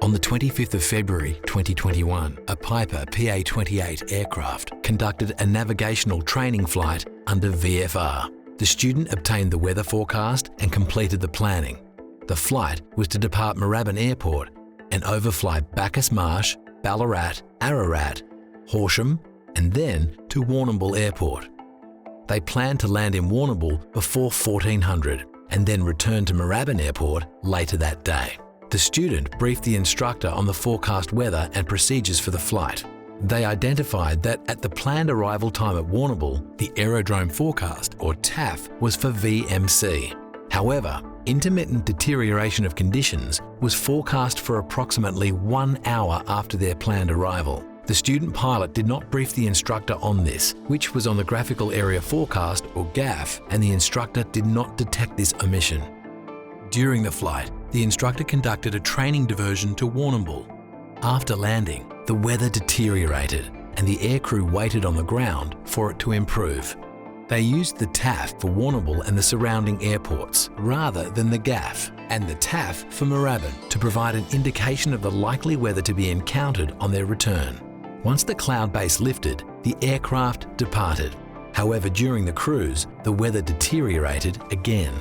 On the 25th of February 2021, a Piper PA-28 aircraft conducted a navigational training flight under VFR. The student obtained the weather forecast and completed the planning. The flight was to depart Moorabbin Airport and overfly Bacchus Marsh, Ballarat, Ararat, Horsham, and then to Warrnambool Airport. They planned to land in Warrnambool before 1400 and then return to Moorabbin Airport later that day. The student briefed the instructor on the forecast weather and procedures for the flight. They identified that at the planned arrival time at Warrnambool, the aerodrome forecast, or TAF, was for VMC. However, intermittent deterioration of conditions was forecast for approximately 1 hour after their planned arrival. The student pilot did not brief the instructor on this, which was on the Graphical Area Forecast, or GAF, and the instructor did not detect this omission. During the flight, the instructor conducted a training diversion to Warrnambool. After landing, the weather deteriorated and the aircrew waited on the ground for it to improve. They used the TAF for Warrnambool and the surrounding airports rather than the GAF, and the TAF for Moorabbin to provide an indication of the likely weather to be encountered on their return. Once the cloud base lifted, the aircraft departed. However, during the cruise, the weather deteriorated again.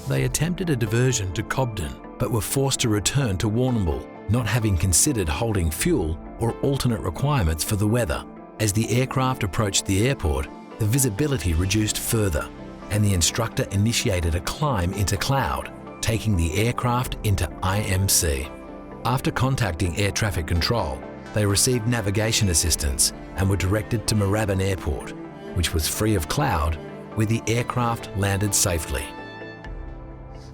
They attempted a diversion to Cobden, but were forced to return to Warrnambool, not having considered holding fuel or alternate requirements for the weather. As the aircraft approached the airport, the visibility reduced further, and the instructor initiated a climb into cloud, taking the aircraft into IMC. After contacting air traffic control, they received navigation assistance and were directed to Moorabbin Airport, which was free of cloud, where the aircraft landed safely.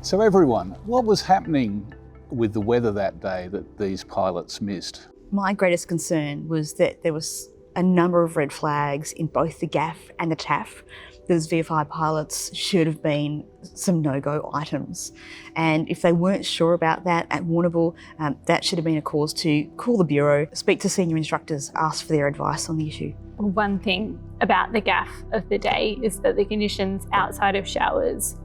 So everyone, what was happening with the weather that day that these pilots missed? My greatest concern was that there was a number of red flags in both the GAF and the TAF. Those VFI pilots should have been some no-go items. And if they weren't sure about that at Warrnambool, that should have been a cause to call the Bureau, speak to senior instructors, ask for their advice on the issue. One thing about the GAF of the day is that the conditions outside of showers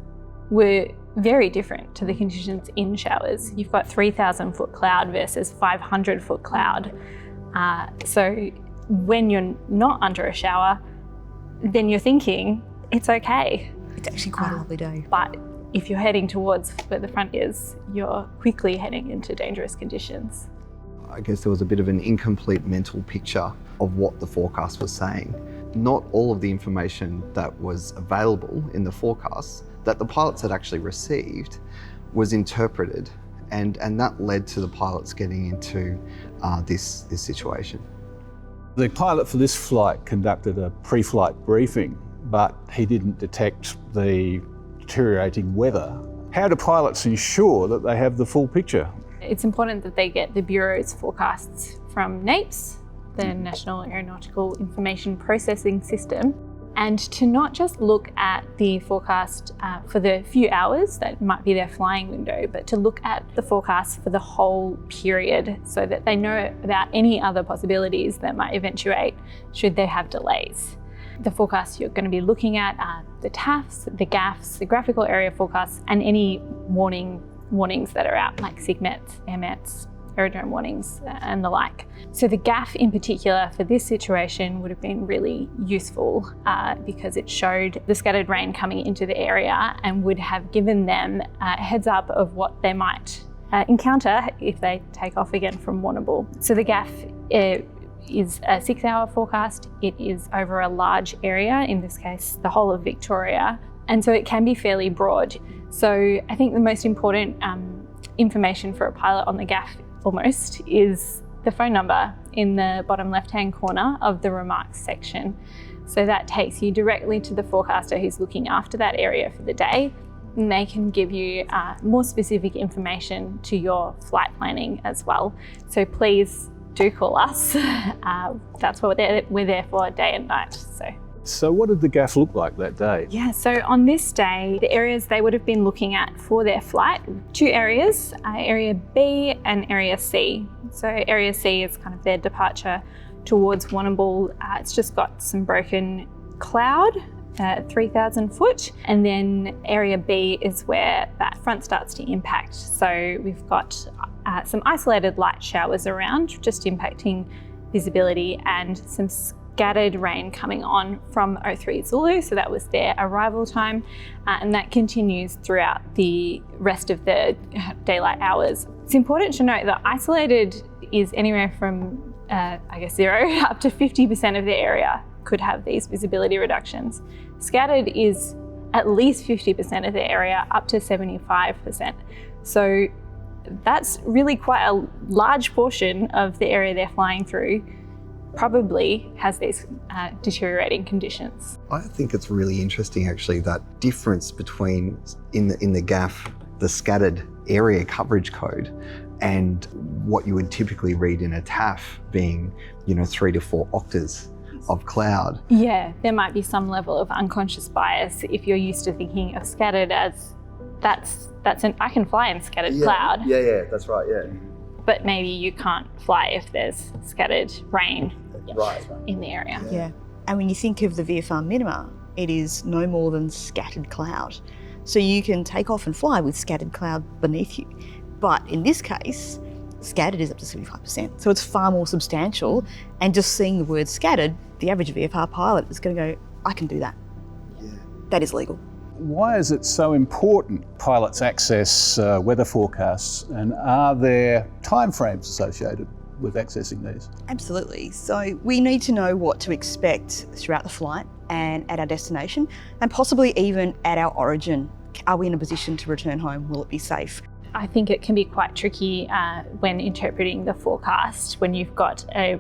were very different to the conditions in showers. You've got 3,000 foot cloud versus 500 foot cloud. So when you're not under a shower, then you're thinking, it's okay. It's actually quite a lovely day. But if you're heading towards where the front is, you're quickly heading into dangerous conditions. I guess there was a bit of an incomplete mental picture of what the forecast was saying. Not all of the information that was available in the forecast that the pilots had actually received was interpreted, and that led to the pilots getting into this situation. The pilot for this flight conducted a pre-flight briefing, but he didn't detect the deteriorating weather. How do pilots ensure that they have the full picture? It's important that they get the Bureau's forecasts from NAIPS, the National Aeronautical Information Processing System, and to not just look at the forecast for the few hours that might be their flying window, but to look at the forecast for the whole period so that they know about any other possibilities that might eventuate should they have delays. The forecasts you're going to be looking at are the TAFs, the GAFs, the graphical area forecasts, and any warnings that are out, like SIGMETs, AirMets, aerodrome warnings, and the like. So the GAF in particular for this situation would have been really useful because it showed the scattered rain coming into the area and would have given them a heads up of what they might encounter if they take off again from Warrnambool. So the GAF is a 6-hour forecast. It is over a large area, in this case, the whole of Victoria. And so it can be fairly broad. So I think the most important information for a pilot on the GAF almost is the phone number in the bottom left-hand corner of the remarks section. So that takes you directly to the forecaster who's looking after that area for the day, and they can give you more specific information to your flight planning as well. So please do call us. That's what we're there for, day and night. So what did the GAF look like that day? Yeah, so on this day, the areas they would have been looking at for their flight, 2 areas, Area B and Area C. So Area C is kind of their departure towards Warrnambool. It's just got some broken cloud, 3,000 foot. And then Area B is where that front starts to impact. So we've got some isolated light showers around, just impacting visibility, and some scattered rain coming on from 03 Zulu, so that was their arrival time, and that continues throughout the rest of the daylight hours. It's important to note that isolated is anywhere from 0 up to 50% of the area could have these visibility reductions. Scattered is at least 50% of the area, up to 75%. So that's really quite a large portion of the area they're flying through probably has these deteriorating conditions. I think it's really interesting actually, that difference between in the GAF, the scattered area coverage code, and what you would typically read in a TAF being, 3 to 4 octaves of cloud. Yeah, there might be some level of unconscious bias if you're used to thinking of scattered as I can fly in scattered cloud. Yeah, that's right, yeah. But maybe you can't fly if there's scattered rain in the area. Yeah. And when you think of the VFR minima, it is no more than scattered cloud. So you can take off and fly with scattered cloud beneath you. But in this case, scattered is up to 75%. So it's far more substantial. And just seeing the word scattered, the average VFR pilot is going to go, I can do that. Yeah. That is legal. Why is it so important pilots access weather forecasts, and are there timeframes associated with accessing these? Absolutely. So we need to know what to expect throughout the flight and at our destination, and possibly even at our origin. Are we in a position to return home? Will it be safe? I think it can be quite tricky when interpreting the forecast when you've got a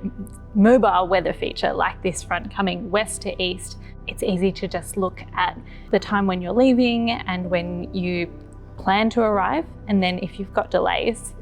mobile weather feature like this front coming west to east. It's easy to just look at the time when you're leaving and when you plan to arrive, and then if you've got delays,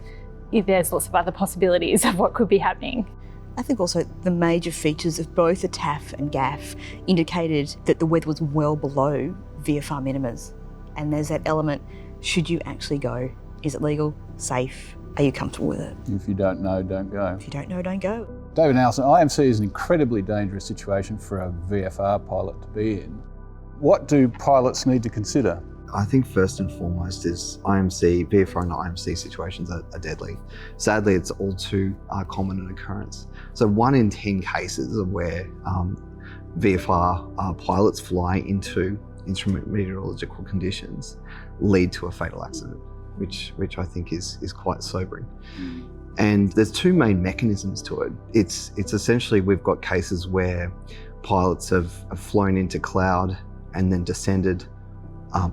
there's lots of other possibilities of what could be happening. I think also the major features of both the TAF and GAF indicated that the weather was well below VFR minimas. And there's that element, should you actually go? Is it legal? Safe? Are you comfortable with it? If you don't know, don't go. If you don't know, don't go. David Nelson, IMC is an incredibly dangerous situation for a VFR pilot to be in. What do pilots need to consider? I think first and foremost is VFR and IMC situations are deadly. Sadly, it's all too common an occurrence. So 1 in 10 cases of where VFR pilots fly into instrument meteorological conditions lead to a fatal accident, which I think is quite sobering. And there's 2 main mechanisms to it. It's essentially, we've got cases where pilots have flown into cloud and then descended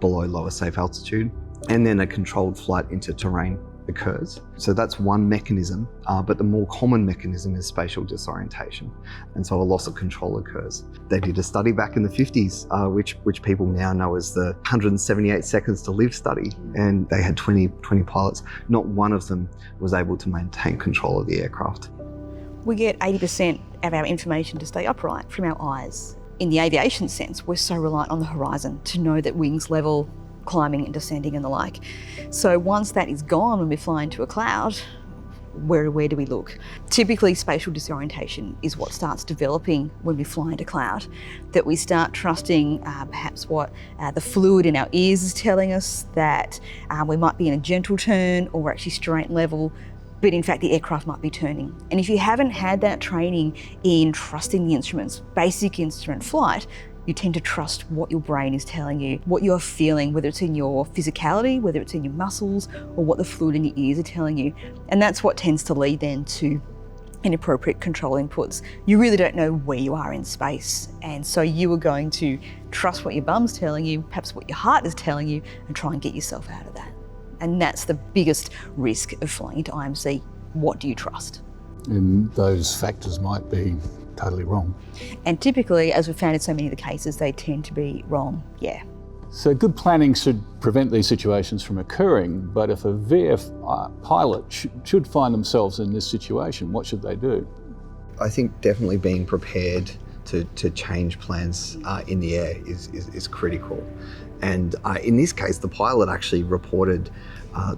below lower safe altitude, and then a controlled flight into terrain occurs. So that's one mechanism, but the more common mechanism is spatial disorientation, and so a loss of control occurs. They did a study back in the 50s, which people now know as the 178 seconds to live study, and they had 20 pilots. Not one of them was able to maintain control of the aircraft. We get 80% of our information to stay upright from our eyes. In the aviation sense, we're so reliant on the horizon to know that wings level, climbing and descending and the like. So once that is gone when we fly into a cloud, where do we look? Typically, spatial disorientation is what starts developing when we fly into cloud, that we start trusting perhaps what the fluid in our ears is telling us, that we might be in a gentle turn or we're actually straight level, but in fact the aircraft might be turning. And if you haven't had that training in trusting the instruments, basic instrument flight, you tend to trust what your brain is telling you, what you're feeling, whether it's in your physicality, whether it's in your muscles, or what the fluid in your ears are telling you. And that's what tends to lead then to inappropriate control inputs. You really don't know where you are in space. And so you are going to trust what your bum's telling you, perhaps what your heart is telling you, and try and get yourself out of that. And that's the biggest risk of flying into IMC. What do you trust? And those factors might be totally wrong. And typically, as we've found in so many of the cases, they tend to be wrong, yeah. So good planning should prevent these situations from occurring, but if a VF pilot should find themselves in this situation, what should they do? I think definitely being prepared to change plans in the air is critical. And in this case, the pilot actually reported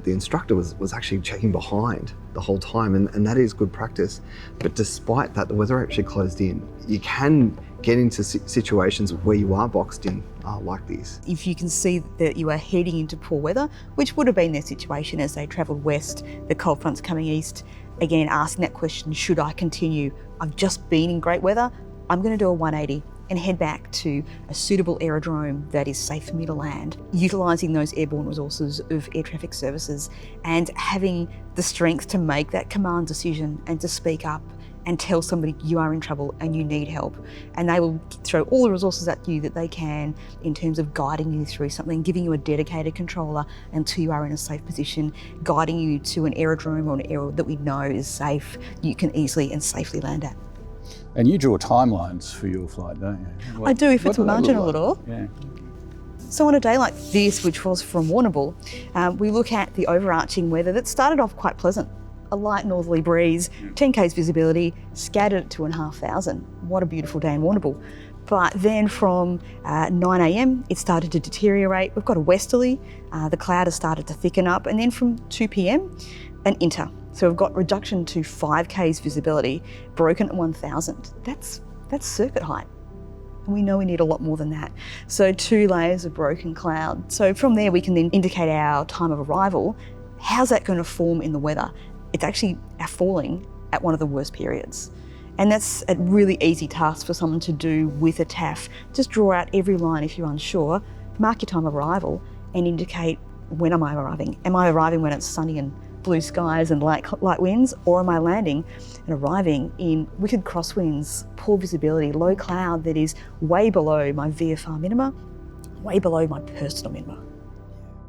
the instructor was actually checking behind the whole time, and that is good practice. But despite that, the weather actually closed in. You can get into situations where you are boxed in like this. If you can see that you are heading into poor weather, which would have been their situation as they travelled west, the cold front's coming east, again asking that question, should I continue? I've just been in great weather, I'm going to do a 180 and head back to a suitable aerodrome that is safe for me to land, utilising those airborne resources of air traffic services and having the strength to make that command decision and to speak up and tell somebody you are in trouble and you need help. And they will throw all the resources at you that they can in terms of guiding you through something, giving you a dedicated controller until you are in a safe position, guiding you to an aerodrome or an area that we know is safe, you can easily and safely land at. And you draw timelines for your flight, don't you? I do, if what it's do they look marginal like? at all. Yeah. So on a day like this, which was from Warrnambool, we look at the overarching weather that started off quite pleasant. A light northerly breeze, 10 k's visibility, scattered at 2,500. What a beautiful day in Warrnambool. But then from 9 a.m, it started to deteriorate. We've got a westerly, the cloud has started to thicken up, and then from 2 p.m, an inter. So we've got reduction to 5 k's visibility, broken at 1,000. That's circuit height. And we know we need a lot more than that. So 2 layers of broken cloud. So from there we can then indicate our time of arrival. How's that going to form in the weather? It's actually falling at one of the worst periods. And that's a really easy task for someone to do with a TAF. Just draw out every line if you're unsure, mark your time of arrival and indicate when am I arriving. Am I arriving when it's sunny and blue skies and light winds, or am I landing and arriving in wicked crosswinds, poor visibility, low cloud that is way below my VFR minima, way below my personal minima.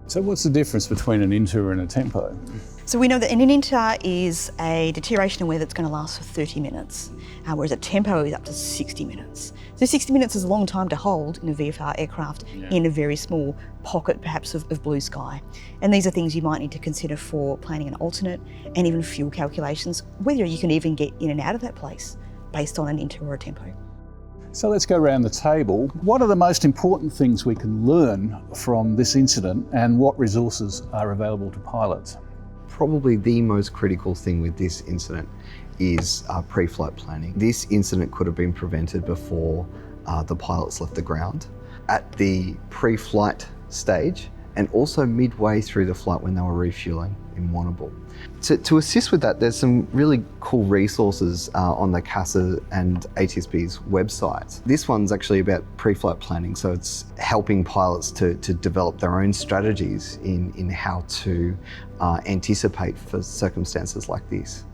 So what's the difference between an inter and a tempo? So we know that an inter is a deterioration in weather that's going to last for 30 minutes, whereas a tempo is up to 60 minutes. So 60 minutes is a long time to hold in a VFR aircraft in a very small pocket perhaps of blue sky. And these are things you might need to consider for planning an alternate and even fuel calculations, whether you can even get in and out of that place based on an inter or a tempo. So let's go around the table. What are the most important things we can learn from this incident and what resources are available to pilots? Probably the most critical thing with this incident is pre-flight planning. This incident could have been prevented before the pilots left the ground. At the pre-flight stage and also midway through the flight when they were refueling in Warrnambool. To assist with that, there's some really cool resources on the CASA and ATSB's websites. This one's actually about pre-flight planning, so it's helping pilots to develop their own strategies in how to anticipate for circumstances like this.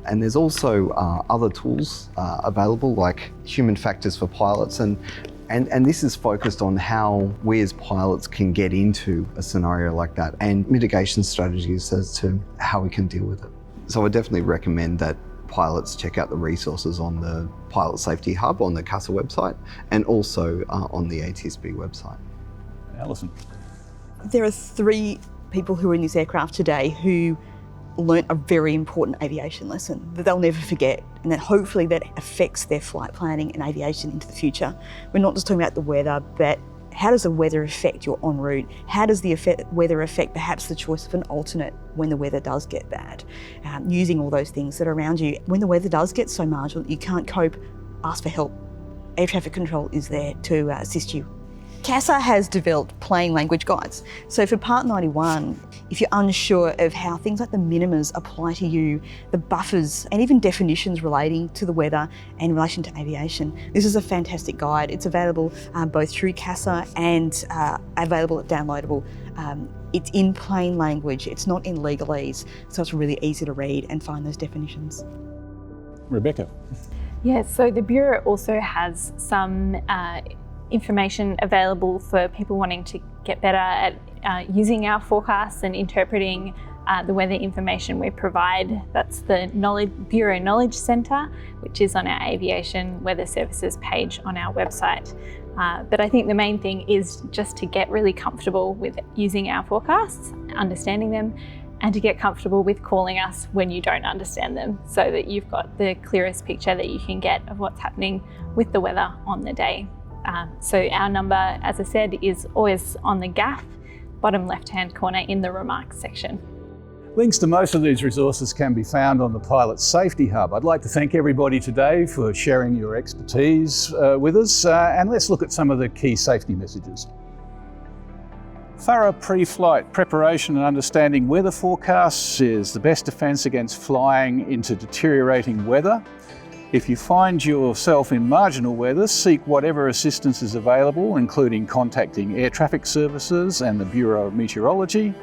And there's also other tools available, like human factors for pilots, and this is focused on how we as pilots can get into a scenario like that and mitigation strategies as to how we can deal with it. So I definitely recommend that pilots check out the resources on the Pilot Safety Hub on the CASA website and also on the ATSB website. Alison. There are 3 people who are in this aircraft today who learnt a very important aviation lesson that they'll never forget, and that hopefully that affects their flight planning and aviation into the future. We're not just talking about the weather, but how does the weather affect your en route? How does the weather affect perhaps the choice of an alternate when the weather does get bad? Using all those things that are around you. When the weather does get so marginal that you can't cope, ask for help. Air traffic control is there to assist you. CASA has developed plain language guides. So for Part 91, if you're unsure of how things like the minimas apply to you, the buffers and even definitions relating to the weather and in relation to aviation, this is a fantastic guide. It's available both through CASA and available at downloadable. It's in plain language, it's not in legalese, so it's really easy to read and find those definitions. Rebecca. Yes, so the Bureau also has some information available for people wanting to get better at using our forecasts and interpreting the weather information we provide. That's the Bureau Knowledge Centre, which is on our Aviation Weather Services page on our website. But I think the main thing is just to get really comfortable with using our forecasts, understanding them, and to get comfortable with calling us when you don't understand them, so that you've got the clearest picture that you can get of what's happening with the weather on the day. So our number, as I said, is always on the gaff, bottom left-hand corner in the remarks section. Links to most of these resources can be found on the Pilot Safety Hub. I'd like to thank everybody today for sharing your expertise with us, and let's look at some of the key safety messages. Thorough pre-flight preparation and understanding weather forecasts is the best defence against flying into deteriorating weather. If you find yourself in marginal weather, seek whatever assistance is available, including contacting air traffic services and the Bureau of Meteorology.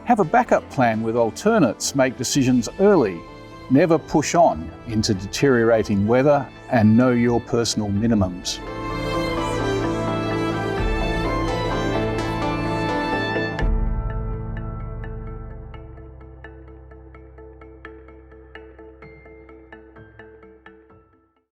Have a backup plan with alternates, make decisions early, never push on into deteriorating weather, and know your personal minimums.